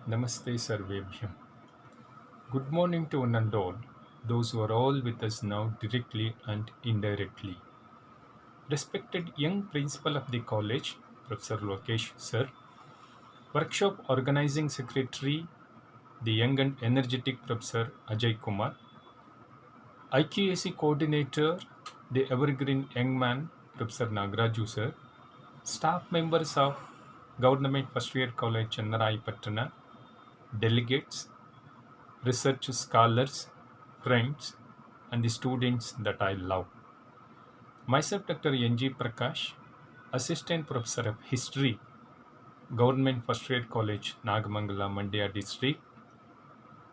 Namaste Sarvebhyam. Good morning to one and all, those who are all with us now directly and indirectly. Respected young principal of the college, Professor Lokesh Sir, workshop organizing secretary, the young and energetic Professor Ajay Kumar, IQAC coordinator, the evergreen young man, Professor Nagraju Sir, staff members of Government First Year College Chandarai Patana, delegates, research scholars, friends, and the students that I love. Myself, Dr. N.G. Prakash, Assistant Professor of History, Government First Year College, Nagamangala, Mandya District,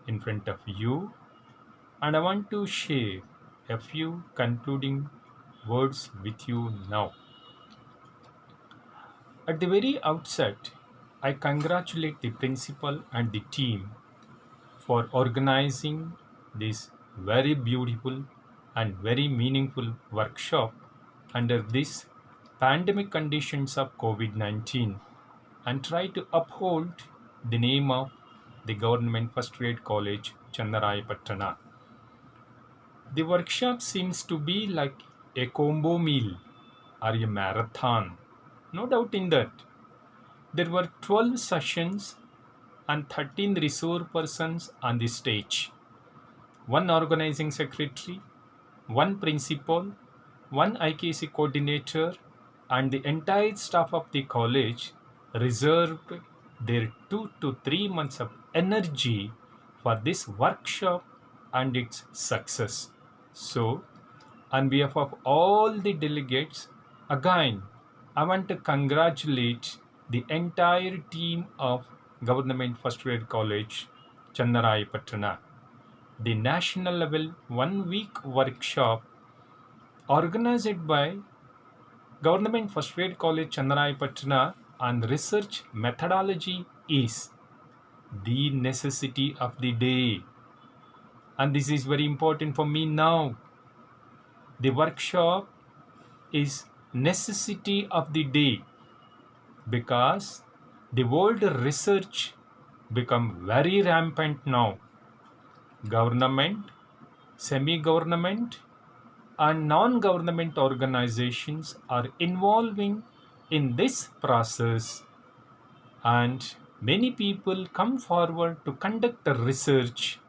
in front of you. And I want to share a few concluding words with you now. At the very outset, I congratulate the principal and the team for organizing this very beautiful and very meaningful workshop under these pandemic conditions of COVID-19 and try to uphold the name of the Government First Grade College, Chandarai Patana. The workshop seems to be like a combo meal or a marathon. No doubt in that. There were 12 sessions and 13 resource persons on the stage. One organizing secretary, one principal, one IKC coordinator, and the entire staff of the college reserved their 2 to 3 months of energy for this workshop and its success. So, on behalf of all the delegates, again, I want to congratulate the entire team of Government First Grade College, Chandarai Patana. The national level 1 week workshop organized by Government First Grade College, Chandarai Patana on research methodology is the necessity of the day. And this is very important for me now. The workshop is necessity of the day because the world research become very rampant now. Government, semi-government, and non-government organizations are involving in this process, and many people come forward to conduct a research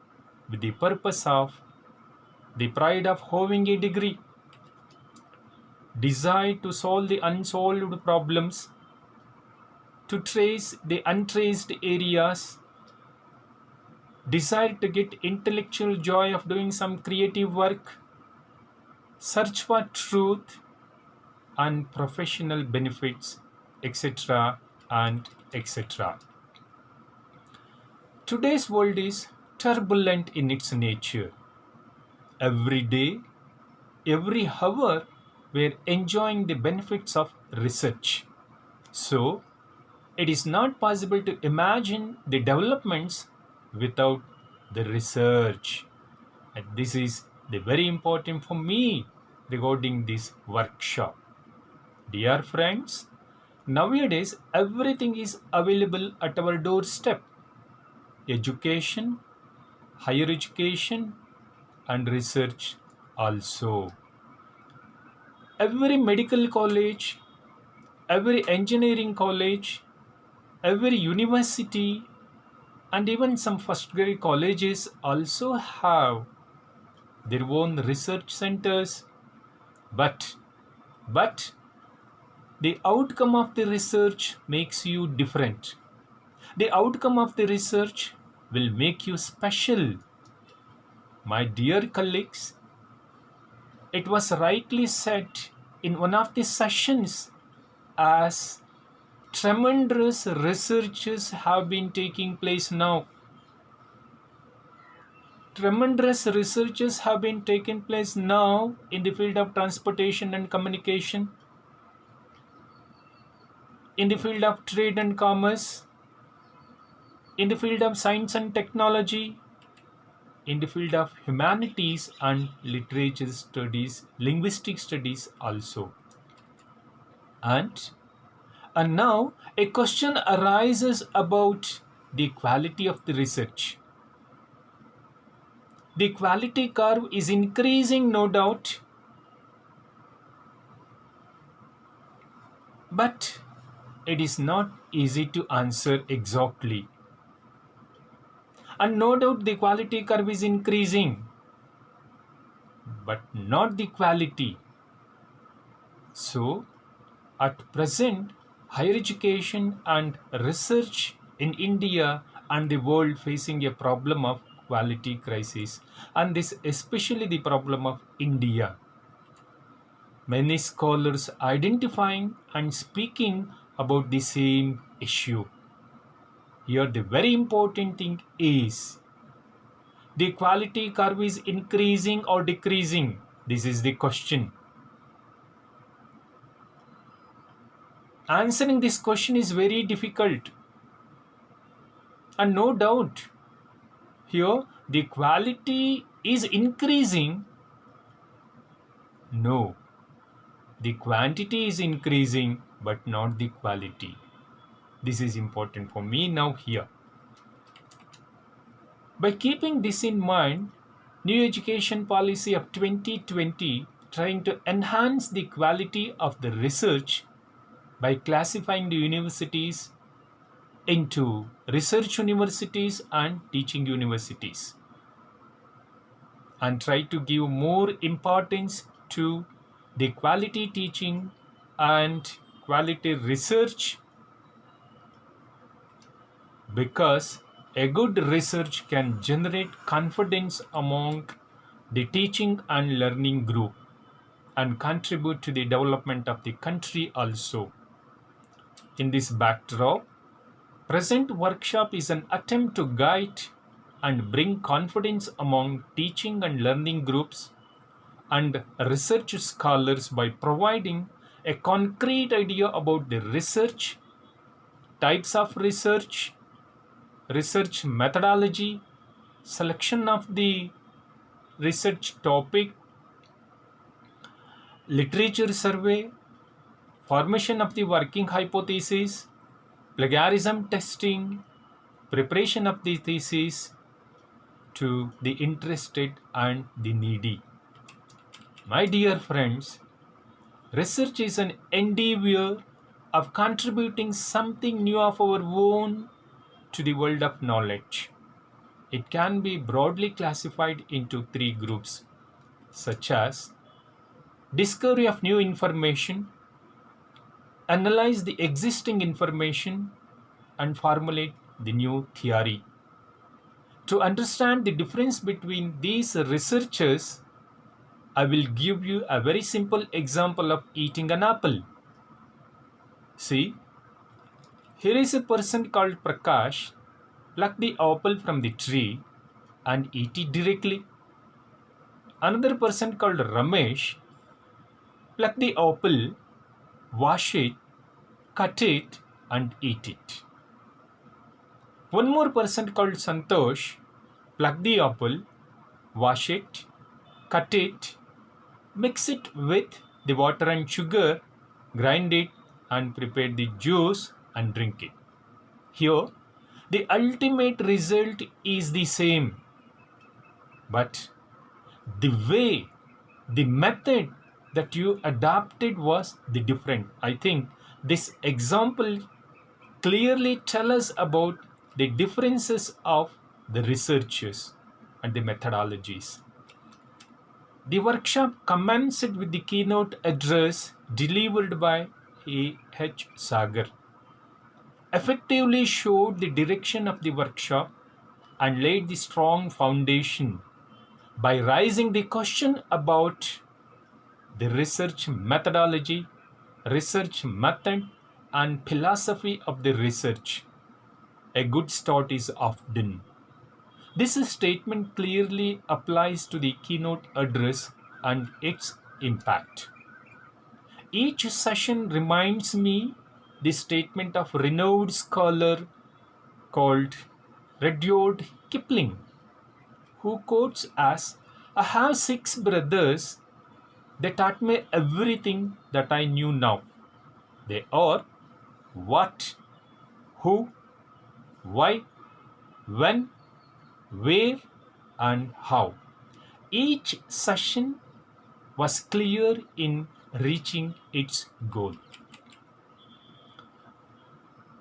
with the purpose of the pride of having a degree, desire to solve the unsolved problems, to trace the untraced areas, desire to get intellectual joy of doing some creative work, search for truth and professional benefits, etc. and etc. Today's world is turbulent in its nature. Every day, every hour, we're enjoying the benefits of research. So, it is not possible to imagine the developments without the research. And this is the very important for me regarding this workshop. Dear friends, nowadays everything is available at our doorstep. Education, higher education, and research also. Every medical college, every engineering college, every university, and even some first grade colleges also have their own research centers, but the outcome of the research makes you different. The outcome of the research will make you special. My dear colleagues, it was rightly said in one of the sessions as tremendous researches have been taking place now. Tremendous researches have been taking place now in the field of transportation and communication, in the field of trade and commerce, in the field of science and technology, in the field of humanities and literature studies, linguistic studies also. And now a question arises about the quality of the research. The quality curve is increasing, no doubt, but it is not easy to answer exactly. And no doubt the quality curve is increasing, but not the quality. So, at present, higher education and research in India and the world facing a problem of quality crisis, and this especially the problem of India. Many scholars identifying and speaking about the same issue. Here the very important thing is the quality curve is increasing or decreasing. This is the question. Answering this question is very difficult. And no doubt, here the quality is increasing. No, the quantity is increasing, but not the quality. This is important for me now here. By keeping this in mind, new education policy of 2020 trying to enhance the quality of the research by classifying the universities into research universities and teaching universities, and try to give more importance to the quality teaching and quality research, because a good research can generate confidence among the teaching and learning group and contribute to the development of the country also. In this backdrop, present workshop is an attempt to guide and bring confidence among teaching and learning groups and research scholars by providing a concrete idea about the research, types of research, research methodology, selection of the research topic, literature survey, formation of the working hypothesis, plagiarism testing, preparation of the thesis to the interested and the needy. My dear friends, research is an endeavor of contributing something new of our own to the world of knowledge. It can be broadly classified into three groups, such as discovery of new information, analyze the existing information, and formulate the new theory. To understand the difference between these researchers, I will give you a very simple example of eating an apple. See, here is a person called Prakash, pluck the apple from the tree and eat it directly. Another person called Ramesh, pluck the apple, wash it, cut it and eat it. One more person called Santosh, pluck the apple, wash it, cut it, mix it with the water and sugar, grind it and prepare the juice and drink it. Here, the ultimate result is the same, but the way, the method that you adopted was the different. I think this example clearly tells us about the differences of the researchers and the methodologies. The workshop commenced with the keynote address delivered by A.H. Sagar, effectively showed the direction of the workshop and laid the strong foundation by raising the question about the research methodology, research method, and philosophy of the research. A good start is often. This statement clearly applies to the keynote address and its impact. Each session reminds me the statement of renowned scholar called Rudyard Kipling, who quotes as, "I have 6 brothers. They taught me everything that I knew now. They are what, who, why, when, where, and how. Each session was clear in reaching its goal.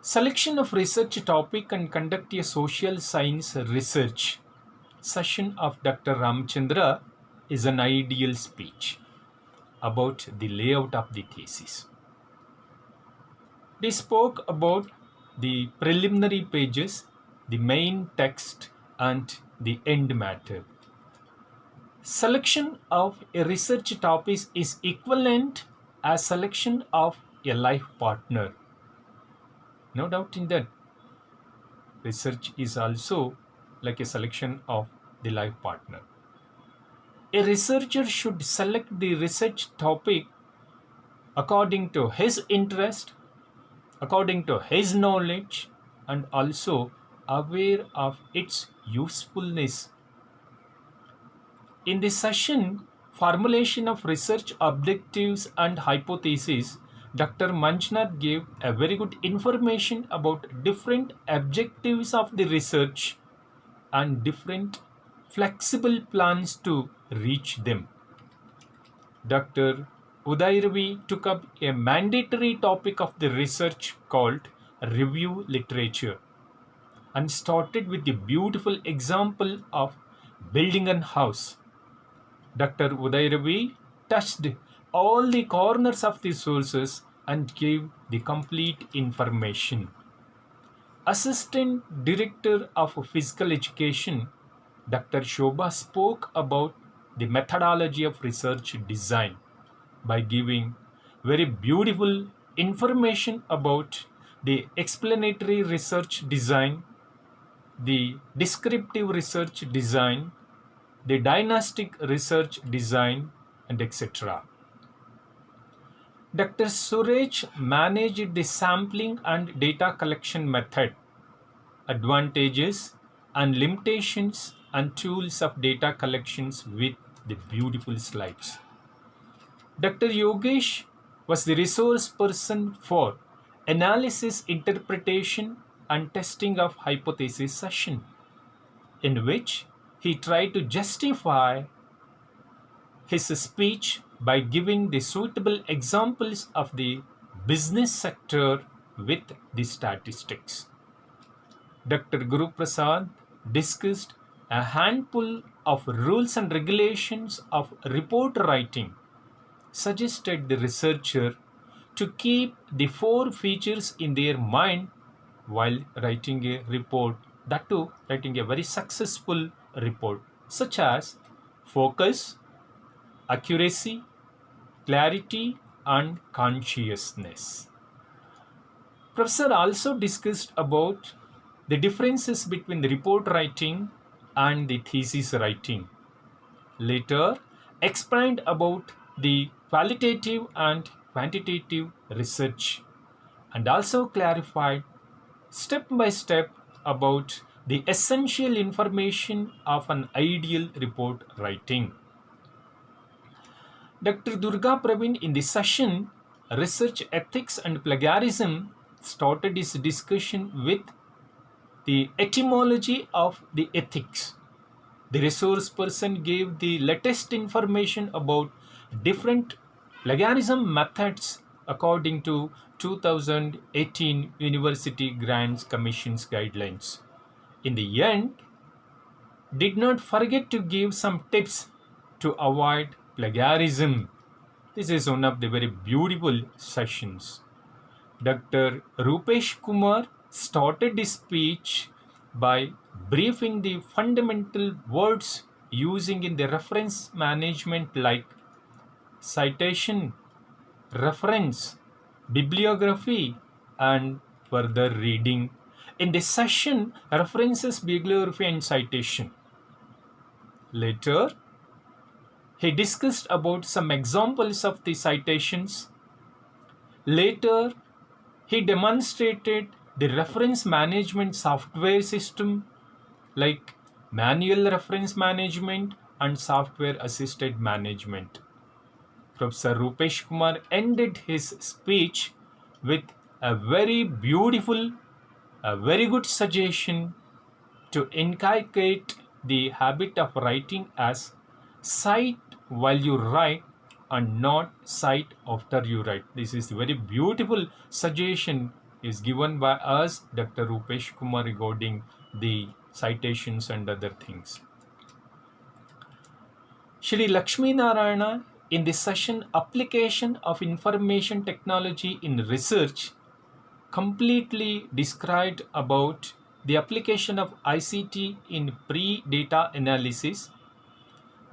Selection of research topic and conduct a social science research session of Dr. Ramchandra is an ideal speech about the layout of the thesis. They spoke about the preliminary pages, the main text, and the end matter. Selection of a research topic is equivalent as selection of a life partner. No doubt in that. Research is also like a selection of the life partner. A researcher should select the research topic according to his interest, according to his knowledge, and also aware of its usefulness. In this session, formulation of research objectives and hypotheses, Dr. Manjunath gave a very good information about different objectives of the research and different flexible plans to reach them. Dr. Uday Ravi took up a mandatory topic of the research called review literature and started with the beautiful example of building a house. Dr. Uday Ravi touched all the corners of the sources and gave the complete information. Assistant Director of Physical Education, Dr. Shobha spoke about the methodology of research design by giving very beautiful information about the explanatory research design, the descriptive research design, the dynastic research design, and etc. Dr. Suresh managed the sampling and data collection method, advantages and limitations and tools of data collections with the beautiful slides. Dr. Yogesh was the resource person for analysis, interpretation, and testing of hypothesis session, in which he tried to justify his speech by giving the suitable examples of the business sector with the statistics. Dr. Guru Prasad discussed a handful of rules and regulations of report writing, suggested the researcher to keep the 4 features in their mind while writing a report, that too writing a very successful report, such as focus, accuracy, clarity, and consciousness. Professor also discussed about the differences between the report writing and the thesis writing. Later, explained about the qualitative and quantitative research, and also clarified step by step about the essential information of an ideal report writing. Dr. Durga Praveen in the session Research Ethics and Plagiarism started his discussion with the etymology of the ethics. The resource person gave the latest information about different plagiarism methods according to 2018 University Grants Commission's guidelines. In the end, did not forget to give some tips to avoid plagiarism. This is one of the very beautiful sessions. Dr. Rupesh Kumar started his speech by briefing the fundamental words using in the reference management like citation, reference, bibliography, and further reading. In this session, references, bibliography, and citation. Later, he discussed about some examples of the citations. Later, he demonstrated the reference management software system like manual reference management and software assisted management. Professor Rupesh Kumar ended his speech with a very beautiful, a very good suggestion to inculcate the habit of writing as cite while you write and not cite after you write. This is a very beautiful suggestion is given by us, Dr. Rupesh Kumar, regarding the citations and other things. Shri Lakshmi Narayana, in this session, Application of Information Technology in Research, completely described about the application of ICT in pre-data analysis,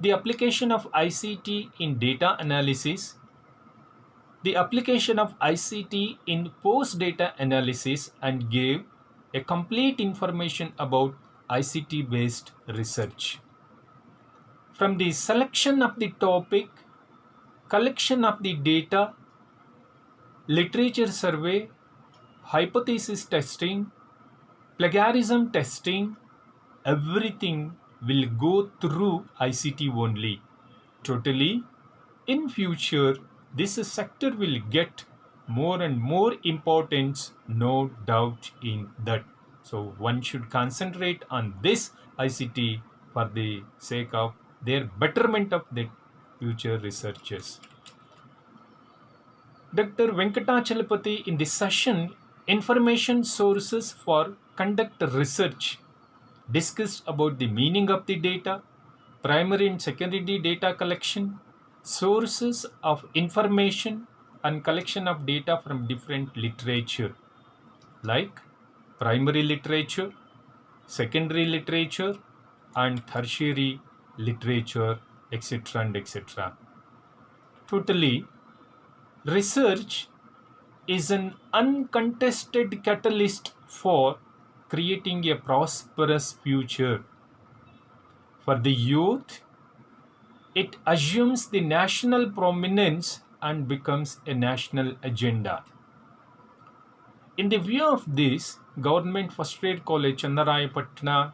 the application of ICT in data analysis, the application of ICT in post-data analysis, and gave a complete information about ICT-based research. From the selection of the topic, collection of the data, literature survey, hypothesis testing, plagiarism testing, everything will go through ICT only. Totally, in future, this sector will get more and more importance, no doubt in that. So one should concentrate on this ICT for the sake of their betterment of the future researchers. Dr. Venkatachalapati, in this session, information sources for conduct research, discussed about the meaning of the data, primary and secondary data collection, sources of information and collection of data from different literature like primary literature, secondary literature, and tertiary literature, etc. and etc. Totally, research is an uncontested catalyst for creating a prosperous future. For the youth, it assumes the national prominence and becomes a national agenda. In the view of this, Government First Grade College, Chandarayapatna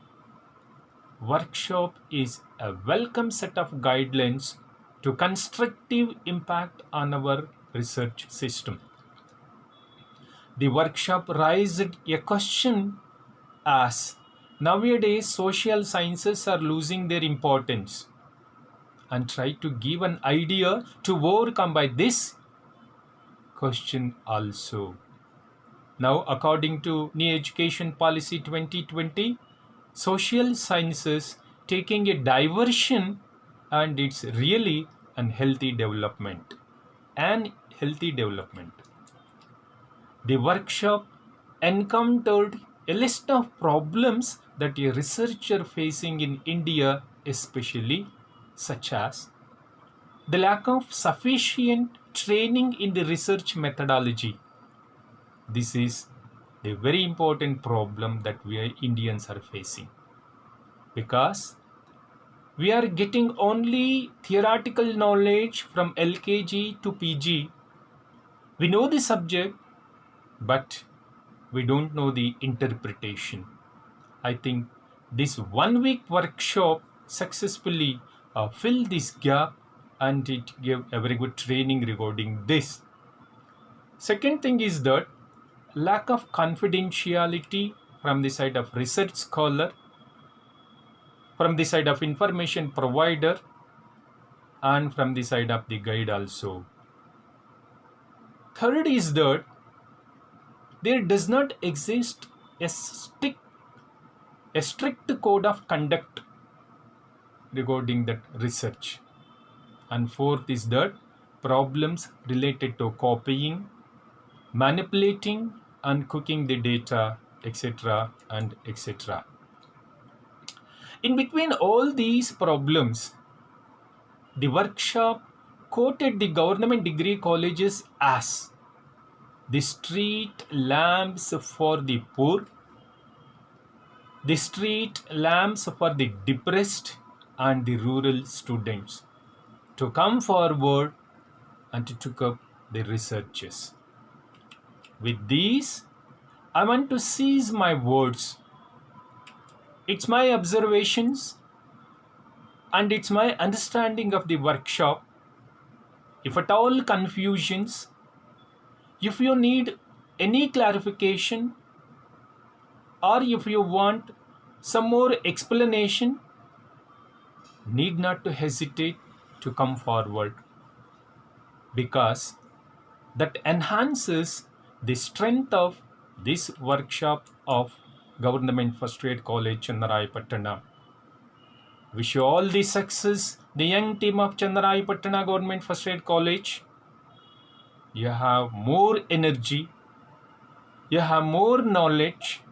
workshop is a welcome set of guidelines to constructive impact on our research system. The workshop raised a question as nowadays social sciences are losing their importance, and try to give an idea to overcome by this question also. Now, according to New Education Policy 2020, social sciences taking a diversion, and it's really an healthy development. The workshop encountered a list of problems that a researcher facing in India especially, such as the lack of sufficient training in the research methodology. This is the very important problem that we Indians are facing, because we are getting only theoretical knowledge from LKG to PG. We know the subject, but we don't know the interpretation. I think this 1 week workshop successfully fill this gap, and it gave a very good training regarding this. Second thing is that lack of confidentiality from the side of research scholar, from the side of information provider, and from the side of the guide also. Third is that there does not exist a strict code of conduct regarding that research. And fourth is that problems related to copying, manipulating, and cooking the data, etc. and etc. In between all these problems, the workshop quoted the government degree colleges as the street lamps for the poor, the street lamps for the depressed, and the rural students to come forward and to take up the researches. With these, I want to seize my words. It's my observations and it's my understanding of the workshop. If at all confusions, if you need any clarification, or if you want some more explanation, need not to hesitate to come forward, because that enhances the strength of this workshop of Government First Aid College, Chennaraipatna. Wish you all the success, the young team of Chennaraipatna Government First Aid College. You have more energy, you have more knowledge,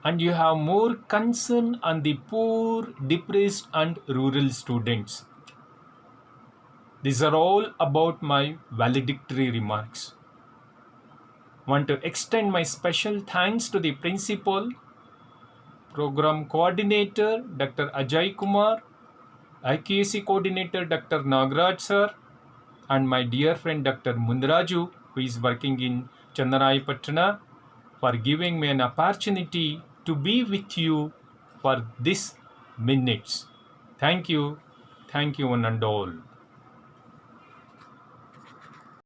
and you have more concern on the poor, depressed and rural students. These are all about my valedictory remarks. Want to extend my special thanks to the principal, program coordinator Dr. Ajay Kumar, IQAC coordinator Dr. Nagraj sir, and my dear friend Dr. Mundraju, who is working in Chennaraipatna, for giving me an opportunity to be with you for this minutes. Thank you one and all.